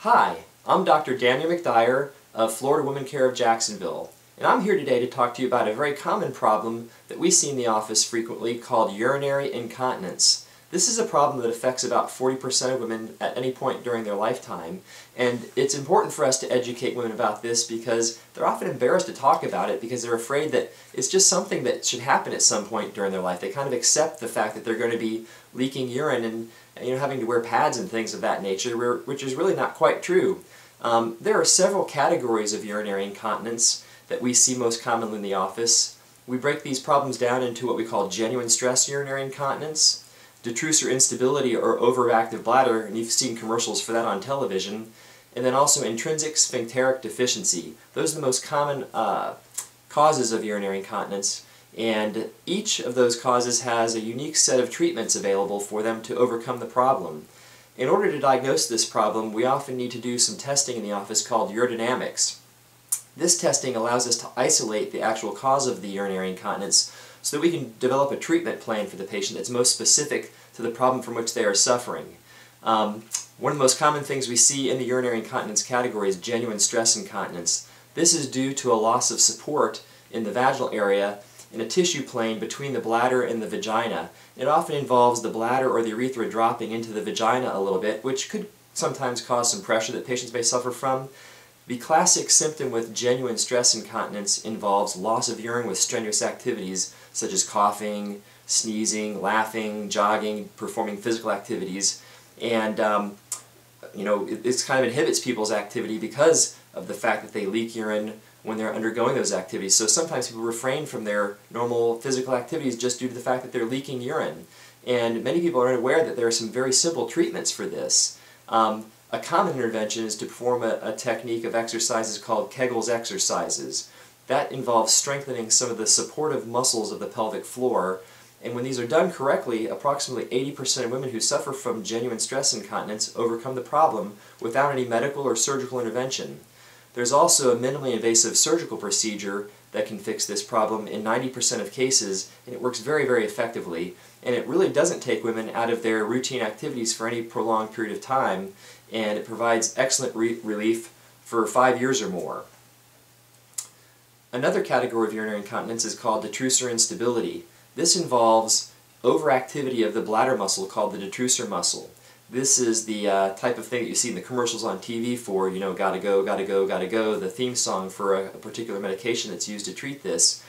Hi, I'm Dr. Daniel McDyer of Florida Women Care of Jacksonville, and I'm here today to talk to you about a very common problem that we see in the office frequently called urinary incontinence. This is a problem that affects about 40% of women at any point during their lifetime, and it's important for us to educate women about this because they're often embarrassed to talk about it because they're afraid that it's just something that should happen at some point during their life. They kind of accept the fact that they're going to be leaking urine and having to wear pads and things of that nature, which is really not quite true. There are several categories of urinary incontinence that we see most commonly in the office. We break these problems down into what we call genuine stress urinary incontinence, detrusor instability or overactive bladder, and you've seen commercials for that on television, and then also intrinsic sphincteric deficiency. Those are the most common causes of urinary incontinence, and each of those causes has a unique set of treatments available for them to overcome the problem. In order to diagnose this problem, we often need to do some testing in the office called urodynamics. This testing allows us to isolate the actual cause of the urinary incontinence so that we can develop a treatment plan for the patient that's most specific to the problem from which they are suffering. One of the most common things we see in the urinary incontinence category is genuine stress incontinence. This is due to a loss of support in the vaginal area in a tissue plane between the bladder and the vagina. It often involves the bladder or the urethra dropping into the vagina a little bit, which could sometimes cause some pressure that patients may suffer from. The classic symptom with genuine stress incontinence involves loss of urine with strenuous activities such as coughing, sneezing, laughing, jogging, performing physical activities, and it kind of inhibits people's activity because of the fact that they leak urine when they're undergoing those activities. So sometimes people refrain from their normal physical activities just due to the fact that they're leaking urine. And many people are unaware that there are some very simple treatments for this. A common intervention is to perform a technique of exercises called Kegel's exercises. That involves strengthening some of the supportive muscles of the pelvic floor, and when these are done correctly, approximately 80% of women who suffer from genuine stress incontinence overcome the problem without any medical or surgical intervention. There's also a minimally invasive surgical procedure that can fix this problem in 90% of cases, and it works very, very effectively, and it really doesn't take women out of their routine activities for any prolonged period of time, and it provides excellent relief for 5 years or more. Another category of urinary incontinence is called detrusor instability. This involves overactivity of the bladder muscle called the detrusor muscle. This is the type of thing that you see in the commercials on TV for, gotta go, gotta go, gotta go, the theme song for a particular medication that's used to treat this.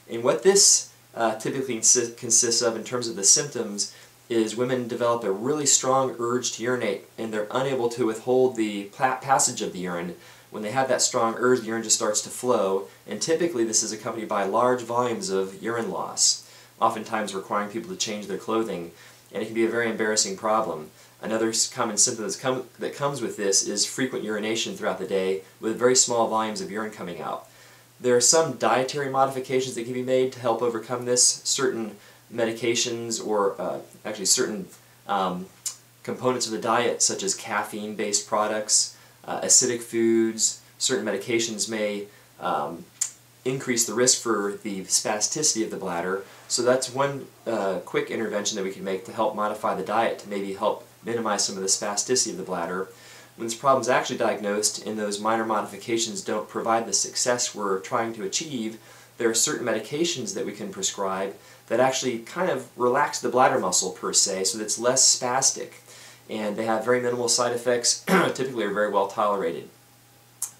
And what this typically consists of in terms of the symptoms is women develop a really strong urge to urinate, and they're unable to withhold the passage of the urine. When they have that strong urge, the urine just starts to flow, and typically this is accompanied by large volumes of urine loss, oftentimes requiring people to change their clothing, and it can be a very embarrassing problem. Another common symptom that comes with this is frequent urination throughout the day with very small volumes of urine coming out. There are some dietary modifications that can be made to help overcome this. Certain medications or actually certain components of the diet such as caffeine-based products, acidic foods, certain medications may increase the risk for the spasticity of the bladder. So that's one quick intervention that we can make to help modify the diet to maybe help minimize some of the spasticity of the bladder. When this problem is actually diagnosed and those minor modifications don't provide the success we're trying to achieve, there are certain medications that we can prescribe that actually kind of relax the bladder muscle per se so that it's less spastic. And they have very minimal side effects, typically are very well tolerated.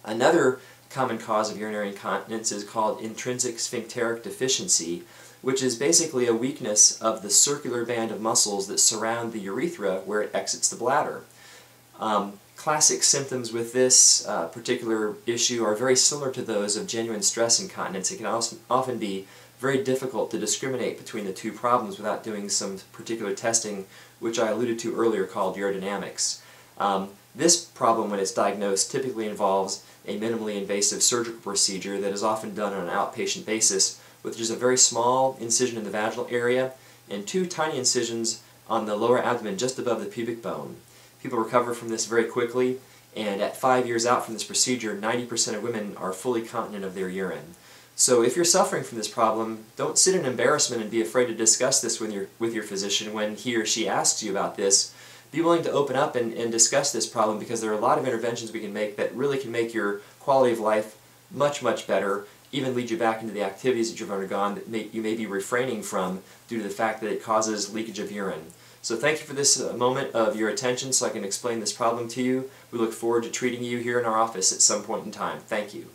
Another common cause of urinary incontinence is called intrinsic sphincteric deficiency, which is basically a weakness of the circular band of muscles that surround the urethra where it exits the bladder. Classic symptoms with this particular issue are very similar to those of genuine stress incontinence. It can often be very difficult to discriminate between the two problems without doing some particular testing, which I alluded to earlier, called urodynamics. This problem, when it's diagnosed, typically involves a minimally invasive surgical procedure that is often done on an outpatient basis, with just a very small incision in the vaginal area and 2 tiny incisions on the lower abdomen just above the pubic bone. People recover from this very quickly, and at 5 years out from this procedure, 90% of women are fully continent of their urine. So if you're suffering from this problem, don't sit in embarrassment and be afraid to discuss this with your physician when he or she asks you about this. be willing to open up and discuss this problem, because there are a lot of interventions we can make that really can make your quality of life much, much better, even lead you back into the activities that you've undergone that you may be refraining from due to the fact that it causes leakage of urine. So thank you for this moment of your attention so I can explain this problem to you. We look forward to treating you here in our office at some point in time. Thank you.